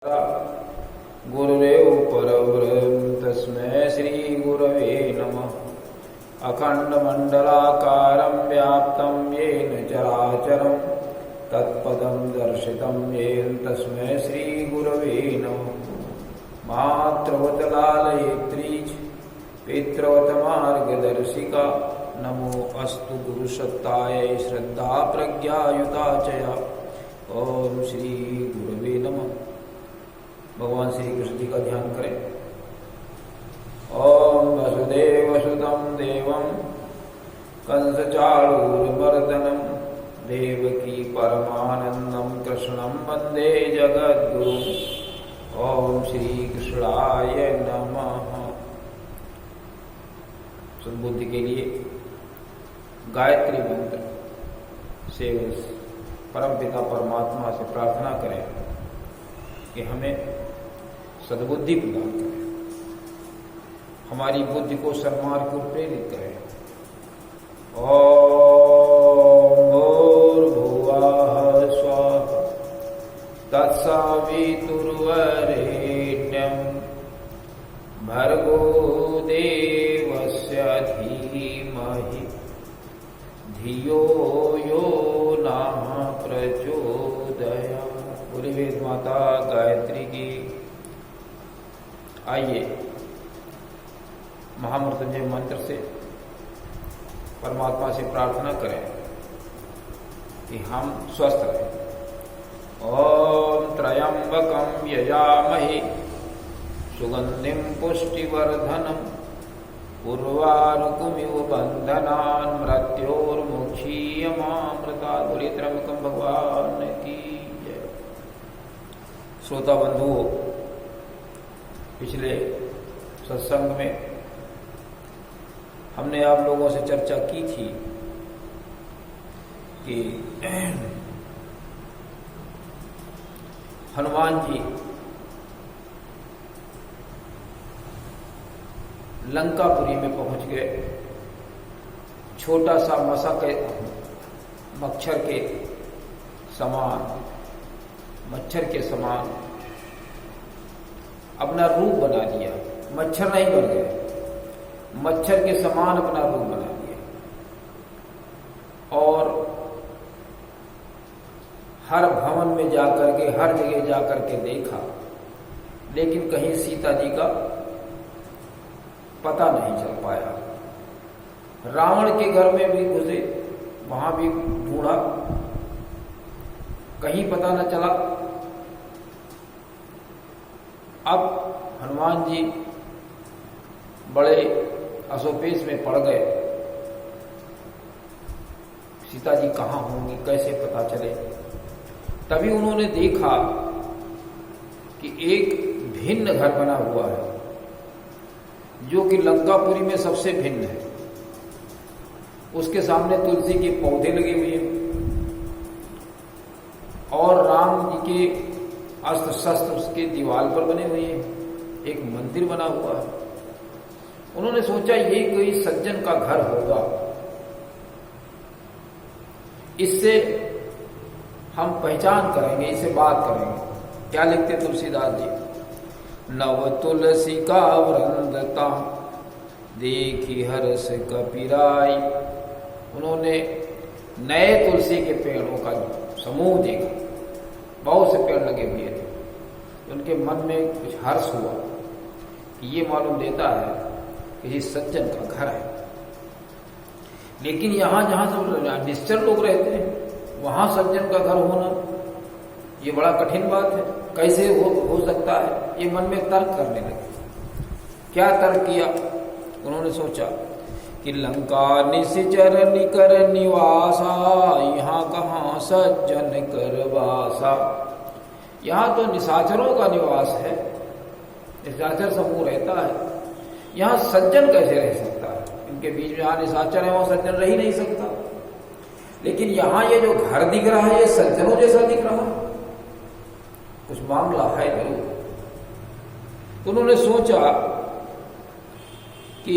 गुरुरेव परब्रह्म तस्मै श्री गुरवे नमः। अखंडमंडलाकारं व्याप्तं येन चराचरं तत्पदं दर्शितं येन तस्मै श्री गुरवे नमः। मातृवत लालयित्री पितृवत मार्गदर्शिका नमो अस्तु गुरुसत्तायै श्रद्धा प्रज्ञायुता चया। ओम श्री गुरवे नमः। भगवान श्री कृष्ण जी का ध्यान करें। ओम वसुदेवसुतं देवं कंसचाणूरमर्दनं देवकी परमानंदं कृष्णं वंदे जगद्गुरुं। ओम श्री कृष्णाय नमः। सद्बुद्धि के लिए गायत्री मंत्र से उस परमपिता परमात्मा से प्रार्थना करें कि हमें सद्बुद्धि प्रदान करें, हमारी बुद्धि को सन्मार्ग को प्रेरित करें। ओम भूर्भुवः स्वः तत्सवितुर्वरेण्यं भर्गो देवस्य धीमहि धियो यो नः प्रचोदयात्। पूरी वेद माता गायत्री की। आइए महामृत्युंजय मंत्र से परमात्मा से प्रार्थना करें कि हम स्वस्थ रहें। ओम त्र्यंबकं यजामहे सुगंधिं पुष्टिवर्धनम् उर्वारुकमिव बंधनान् मृत्योर्मुक्षीयमामृतात्। बोलिए त्र्यंबकं भगवान की। श्रोता बंधुओं, पिछले सत्संग में हमने आप लोगों से चर्चा की थी कि हनुमान जी लंकापुरी में पहुंच गए। छोटा सा मशक मच्छर के समान अपना रूप बना लिया। मच्छर नहीं बन गए, मच्छर के समान अपना रूप बना लिया और हर भवन में जाकर के, हर जगह जाकर के देखा, लेकिन कहीं सीता जी का पता नहीं चल पाया। रावण के घर में भी घुसे, वहां भी ढूंढा, कहीं पता न चला। अब हनुमान जी बड़े असोपेश में पड़ गए। सीता जी कहाँ होंगी, कैसे पता चले। तभी उन्होंने देखा कि एक भिन्न घर बना हुआ है, जो कि लंकापुरी में सबसे भिन्न है। उसके सामने तुलसी के पौधे लगे हुए हैं और राम जी के अस्त्र शस्त्र उसके दीवार पर बने हुए हैं। एक मंदिर बना हुआ है। उन्होंने सोचा ये कोई सज्जन का घर होगा, इससे हम पहचान करेंगे, इससे बात करेंगे। क्या लिखते तुलसीदास जी? नव तुलसी का वृंदता देखी हर्ष कपिराई। उन्होंने नए तुलसी के पेड़ों का समूह देखा, बहुत से पेड़ लगे हुए थे। उनके मन में कुछ हर्ष हुआ कि ये मालूम देता है कि ये सज्जन का घर है। लेकिन यहां जहां सब निश्चल लोग रहते हैं, वहां सज्जन का घर होना ये बड़ा कठिन बात है। कैसे हो सकता है? ये मन में तर्क करने लगे। क्या तर्क किया? उन्होंने सोचा कि लंका निश्चर निकर निवासा, यहाँ कहाँ सज्जन कर वासा। यहाँ तो निशाचरों का निवास है, निशाचर समूह रहता है। यहाँ सज्जन कैसे रह सकता है? इनके बीच में जहाँ निशाचर है वहां सज्जन रह ही नहीं सकता। लेकिन यहाँ ये जो घर दिख रहा है ये सज्जनों जैसा दिख रहा है, कुछ मामला है जरूर। तो उन्होंने सोचा कि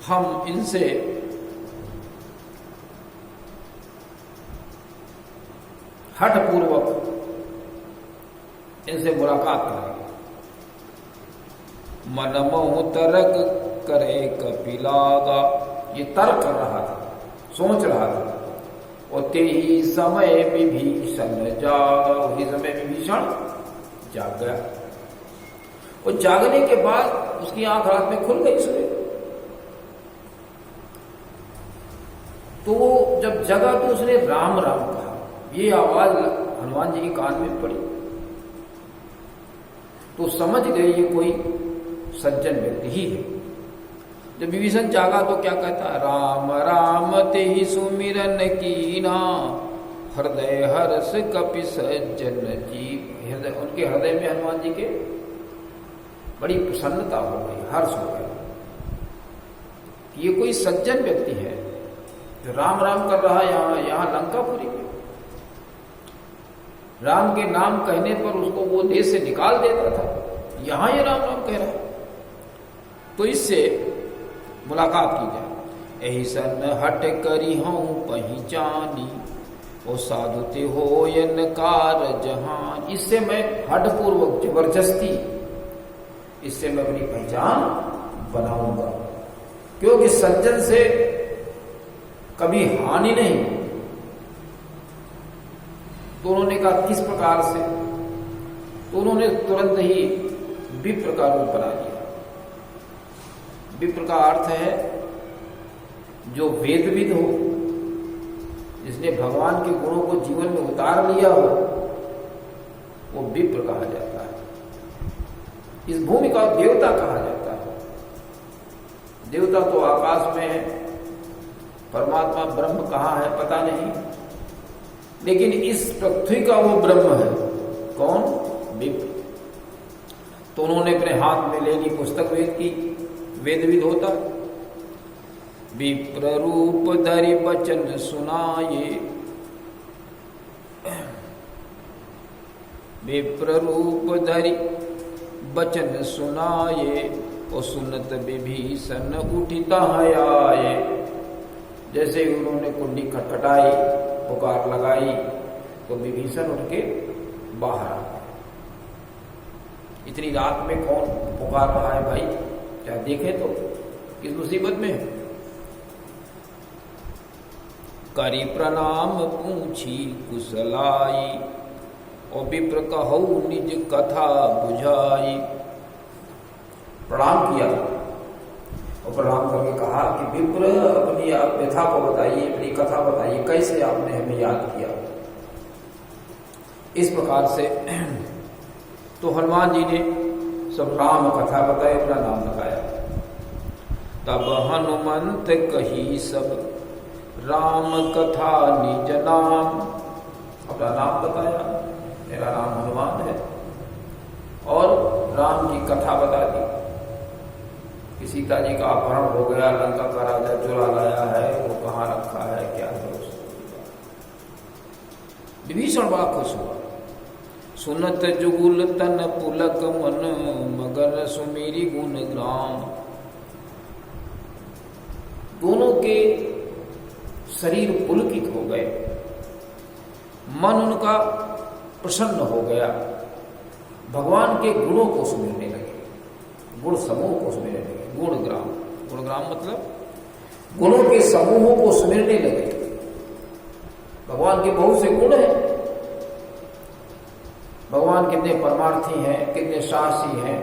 हम इनसे हठपूर्वक इनसे मुलाकात करेंगे। मन मोह तर्क करे कपिलागा, ये तर्क कर रहा था, सोच रहा था। और ते ही समय विभीषण जागा, वही समय विभीषण जाग गया। और जागने के बाद उसकी आंख रात में खुल गई सुबह। तो वो जब जगा तो उसने राम राम कहा। ये आवाज हनुमान जी के कान में पड़ी तो समझ गए ये कोई सज्जन व्यक्ति ही है। जब विभीषण जागा तो क्या कहता, राम राम ते ही सुमिरन कीना, हृदय हर्ष कपि सज्जन जीव। हृदय, उनके हृदय में हनुमान जी के बड़ी प्रसन्नता हो गई, हर्ष हो गया। ये कोई सज्जन व्यक्ति है जो राम राम कर रहा है यहां लंकापुरी में। राम के नाम कहने पर उसको वो देश से निकाल देता था, यहां ये राम राम कह रहा है। तो इससे मुलाकात की जाए। यही सन हट करी हूं पहचानी, ओ साधुते हो यनकार जहान। इससे मैं हट पूर्वक जबरदस्ती इससे मैं अपनी पहचान बनाऊंगा, क्योंकि सज्जन से कभी हानि नहीं। तो उन्होंने कहा किस प्रकार से, तो उन्होंने तुरंत ही विप्र का रूप बना लिया। विप्र का अर्थ है जो वेदविद हो, जिसने भगवान के गुणों को जीवन में उतार लिया हो, वो विप्र कहा जाता है। इस भूमि का देवता कहा जाता है। देवता तो आकाश में है, परमात्मा ब्रह्म कहाँ है पता नहीं, लेकिन इस पृथ्वी का वो ब्रह्म है। कौन? विप्र। तो उन्होंने अपने हाथ में ले ली पुस्तक वेद की, वेदविद होता। विप्र रूप धरि वचन सुनाये, विप्र रूप धरि वचन सुनाये, और सुनत विभीषण उठिता आए। जैसे ही उन्होंने कुंडी खटखटाई, पुकार लगाई, तो विभीषण उठ के बाहर आ गए। इतनी रात में कौन पुकार रहा है भाई, क्या देखे तो किस मुसीबत में है। करी प्रणाम पूछी कुशलाई, और विप्र कहु निज कथा बुझाई। प्रणाम किया और प्रणाम करके कहा कि विप्र अपनी आप व्यथा को बताइए, अपनी कथा बताइए, कैसे आपने हमें याद किया। इस प्रकार से तो हनुमान जी ने सब राम कथा बताई, अपना नाम बताया। तब हनुमंत कही सब राम कथा निज नाम, अपना नाम बताया, मेरा नाम हनुमान है, और राम की कथा बता दी कि सीता जी का अपहरण हो गया, लंका का राजा चुरा लाया है, वो कहाँ रखा है, क्या है। विभीषण बड़ा खुश हुआ। सुनत जुगुल तन पुलक मन, मगर सुमेरी गुण ग्राम। दोनों के शरीर पुलकित हो गए, मन उनका प्रसन्न हो गया, भगवान के गुणों को सुनने लगे, गुण समूह को सुनने लगे। गुणग्राम, गुणग्राम मतलब गुणों के समूहों को सुनने लगे। भगवान के बहुत से गुण हैं, भगवान कितने परमार्थी हैं, कितने साहसी हैं,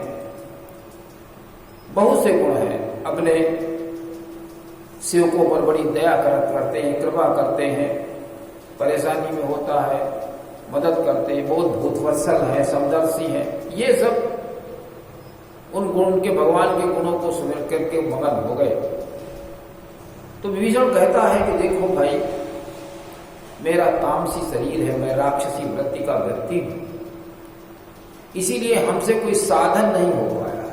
बहुत से गुण हैं। अपने सेवकों पर बड़ी दया करते हैं, कृपा करते हैं, परेशानी में होता है मदद करते हैं, बहुत भूतवत्सल हैं, समदर्शी हैं। ये सब उन गुण के, भगवान के गुणों को सुन करके मगन हो गए। तो विभीषण कहता है कि देखो भाई, मेरा तामसी शरीर है, मैं राक्षसी वृत्ति का व्यक्ति हूं, इसीलिए हमसे कोई साधन नहीं हो पाया।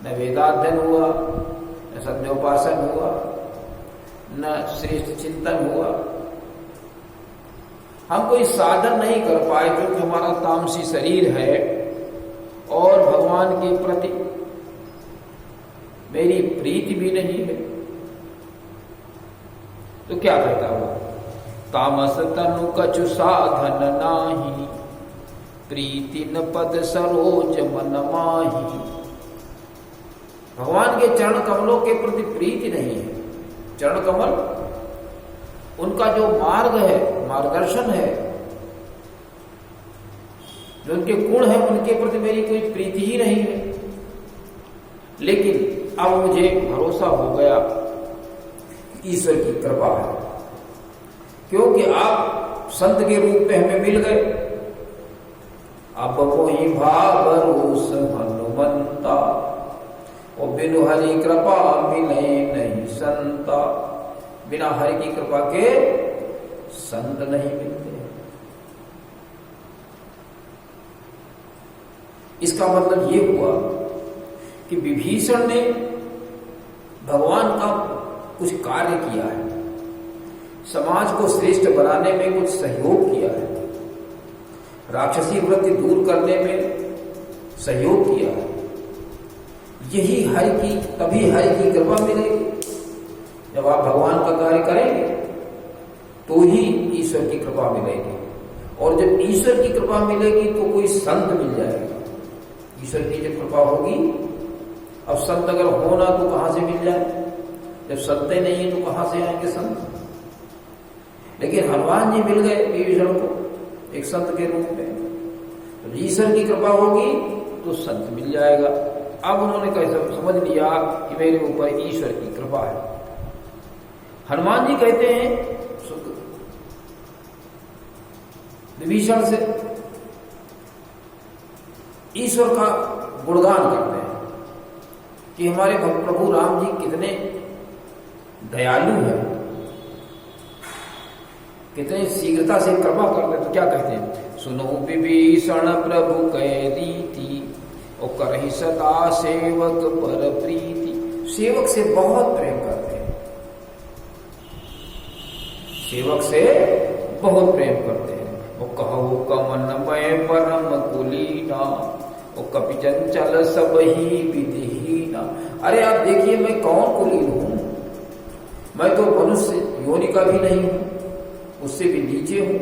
न वेदाध्ययन हुआ, न सत्योपासन हुआ, न श्रेष्ठ चिंतन हुआ। हम कोई साधन नहीं कर पाए क्योंकि हमारा तामसी शरीर है, और भगवान के प्रति मेरी प्रीति भी नहीं है। तो क्या कहता हुआ, तामस तनु कछु साधन नाही, प्रीति न पद सरोज मन माही। भगवान के चरण कमलों के प्रति प्रीति नहीं है। चरण कमल उनका जो मार्ग है, मार्गदर्शन है, जो उनके गुण है, उनके प्रति मेरी कोई प्रीति ही नहीं है। लेकिन अब मुझे भरोसा हो गया ईश्वर की कृपा है, क्योंकि आप संत के रूप में हमें मिल गए। अब मोहि भरोस हनुमंता, और बिनु हरि कृपा मिले नहीं संता। बिना हरि की कृपा के संत नहीं मिलते। इसका मतलब ये हुआ कि विभीषण ने भगवान का कुछ कार्य किया है, समाज को श्रेष्ठ बनाने में कुछ सहयोग किया है, राक्षसी वृत्ति दूर करने में सहयोग किया है। यही हरि की, तभी हरि की कृपा मिलेगी। जब आप भगवान का कार्य करेंगे तो ही ईश्वर की कृपा मिलेगी, और जब ईश्वर की कृपा मिलेगी तो कोई संत मिल जाएगा। ईश्वर की जब कृपा होगी, अब संत अगर होना तो कहां से मिल जाए? जब संत नहीं है तो कहां से आएंगे संत? लेकिन हनुमान जी मिल गए विभीषण को एक संत के रूप में। तो ईश्वर की कृपा होगी तो संत मिल जाएगा। अब उन्होंने कैसे समझ लिया कि मेरे ऊपर ईश्वर की कृपा है। हनुमान जी कहते हैं विभीषण से, ईश्वर का गुणगान करते हैं कि हमारे प्रभु राम जी कितने दयालु हैं, कितने शीघ्रता से कृपा करते हैं। तो क्या कहते हैं? सुनो विभीषण प्रभु कह रीति, और करहि सदा सेवक पर प्रीति। सेवक से बहुत प्रेम करते हैं, सेवक से बहुत प्रेम करते हैं। वो कहो कमन मैं परम कुलीना, और कपि चंचल सब ही विधिहीना। अरे आप देखिए मैं कौन कुलीन हूं, मैं तो मनुष्य योनि का भी नहीं हूं, उससे भी नीचे हूं।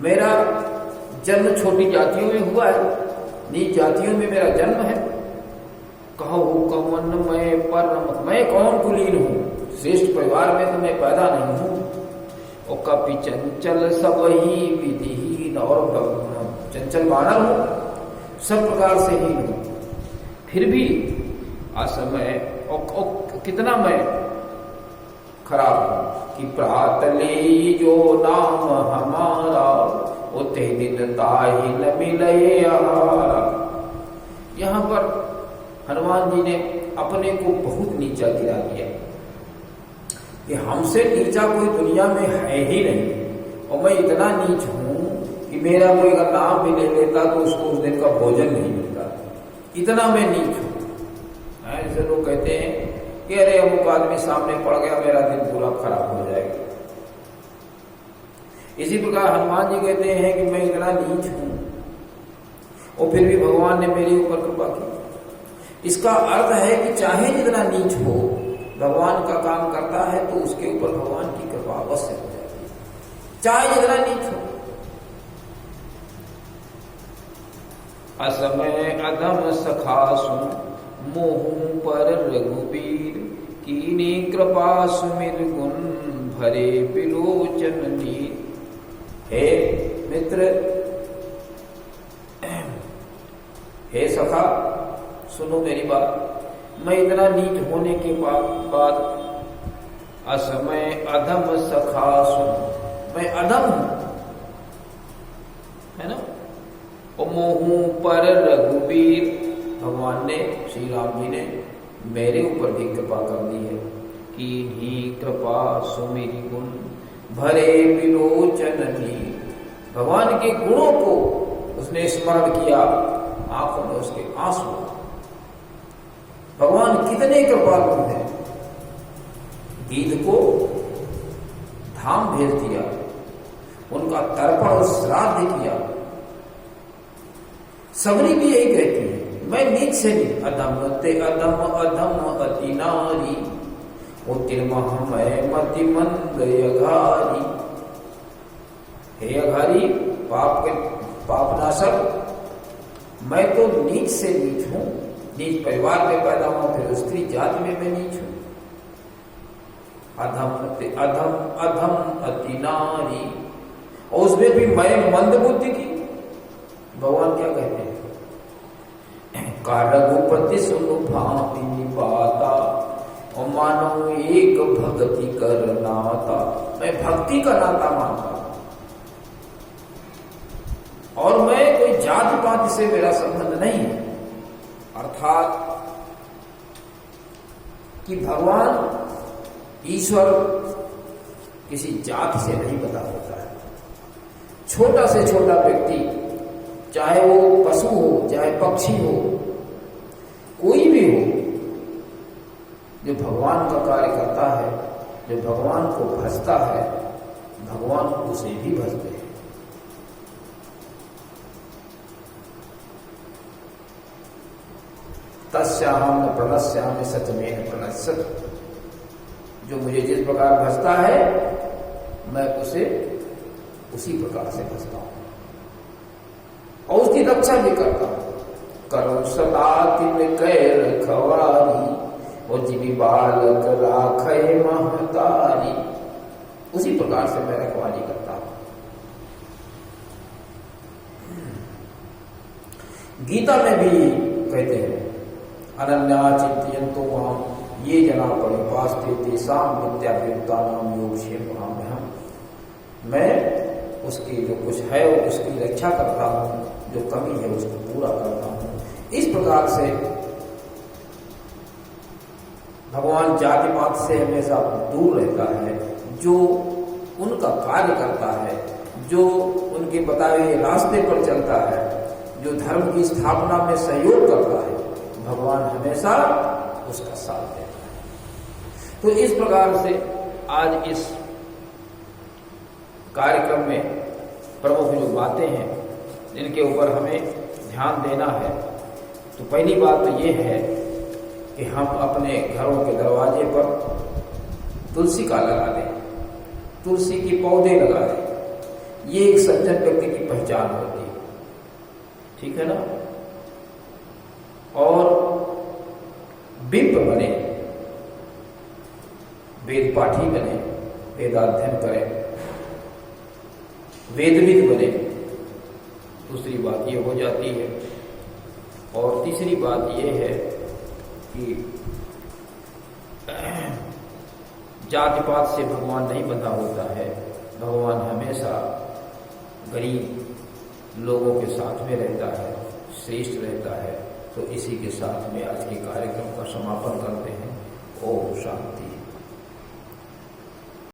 मेरा जन्म छोटी जातियों में हुआ है, नीच जातियों में मेरा जन्म है। कहो कमन मैं परम, मैं कौन कुलीन हूं, श्रेष्ठ परिवार में तो मैं पैदा नहीं हूं। और कपि चंचल सब ही विधिहीन, और चंचल बानर हूं, सब प्रकार से हीन हूं। फिर भी असमय और कितना मैं खराब हूं कि प्रातले जो नाम हमारा, उते दिन ताहि न मिले आहारा। यहां पर हनुमान जी ने अपने को बहुत नीचा गिरा दिया कि हमसे नीचा कोई दुनिया में है ही नहीं, और मैं इतना नीच हूं कि मेरा कोई अगर नाम भी ले लेता तो उसको उस दिन का भोजन नहीं मिलता। इतना मैं नीच हूं। ऐसे लोग कहते हैं कि अरे अमुक आदमी सामने पड़ गया, मेरा दिन पूरा खराब हो जाएगा। इसी प्रकार हनुमान जी कहते हैं कि मैं इतना नीच हूं, और फिर भी भगवान ने मेरे ऊपर कृपा की। इसका अर्थ है कि चाहे जितना नीच हो, भगवान का काम करता है तो उसके ऊपर भगवान की कृपा अवश्य हो जाती है, चाहे जितना नीच हो। असमय अधम सखासु मोहू पर रघुबीर, कीनी कृपा सुमिर गुण भरे बिलोचन नीर। हे मित्र, हे सखा, सुनो मेरी बात। मैं इतना नीच होने के बाद असमय अधम सखा सुन, मैं अधम हूं, है ना। और मोहू पर रघुबीर, भगवान ने, श्री राम जी ने मेरे ऊपर भी कृपा कर दी है। कीन्ही कृपा सुमिरि गुण भरे बिलोचन नीर। भगवान के गुणों को उसने स्मरण किया, आंखों में उसके आंसू। भगवान कितने कृपालु हैं। गीध को धाम भेज दिया, उनका तर्पण और श्राद्ध किया। सबरी भी यही कहती है, मैं नीच से नहीं, अधम ते अधम अधम अति नारी, वो तिरमह मैं मति मंद यघारी। हे अघारी पापनाशक, मैं तो नीच से नीच हूं, नीच परिवार में पैदा हुआ, फिर स्त्री जाति में मैं नीच हूं। अधम अति नारी, और उसमें भी मैं मंद बुद्धि की। भगवान क्या कहते हैं? रघुपति सुन भांति निपाता, और मानो एक भक्ति कर नाता। मैं भक्ति का नाता मानता हूं, और मैं कोई जाति पाति से मेरा संबंध नहीं है। अर्थात कि भगवान ईश्वर किसी जाति से नहीं बता होता है। छोटा से छोटा व्यक्ति, चाहे वो पशु हो, चाहे पक्षी हो, कोई भी हो, जो भगवान का कार्य करता है, जो भगवान को भजता है, भगवान उसे भी भजते हैं। तस्याहं न प्रणश्यामि सचमेन प्रणश्यति। जो मुझे जिस प्रकार भजता है, मैं उसे उसी प्रकार से भजता हूं, और उसकी रक्षा भी करता हूं। करो सदा तिन कै रखवारी, और जिबी बालक राखे महतारी। उसी प्रकार से मैं रखवाली करता हूं। गीता में भी कहते हैं, अनन्या चिंतयन्तो माम ये जना परिपास्ते तेषां नित्याभियुक्तानां योगक्षेमम्। मैं उसकी जो कुछ है उसकी रक्षा करता हूं, जो कमी है उसको पूरा करता हूं। इस प्रकार से भगवान जाति पात से हमेशा दूर रहता है। जो उनका कार्य करता है, जो उनके बताए हुए रास्ते पर चलता है, जो धर्म की स्थापना में सहयोग करता है, भगवान हमेशा उसका साथ देता है। तो इस प्रकार से आज इस कार्यक्रम में प्रमुख जो बातें हैं, इनके ऊपर हमें ध्यान देना है। तो पहली बात तो ये है कि हम अपने घरों के दरवाजे पर तुलसी का लगा दें, तुलसी के पौधे लगा दें। ये एक सज्जन व्यक्ति की पहचान होती है, ठीक है ना। और बिंब बने, वेद पाठी बने, वेदाध्ययन करें, वेदविद बने। दूसरी बात ये हो जाती है। और तीसरी बात ये है कि जाति पात से भगवान नहीं बंधा होता है। भगवान हमेशा गरीब लोगों के साथ में रहता है, श्रेष्ठ रहता है। तो इसी के साथ में आज के कार्यक्रम का समापन करते हैं। ओम शांति।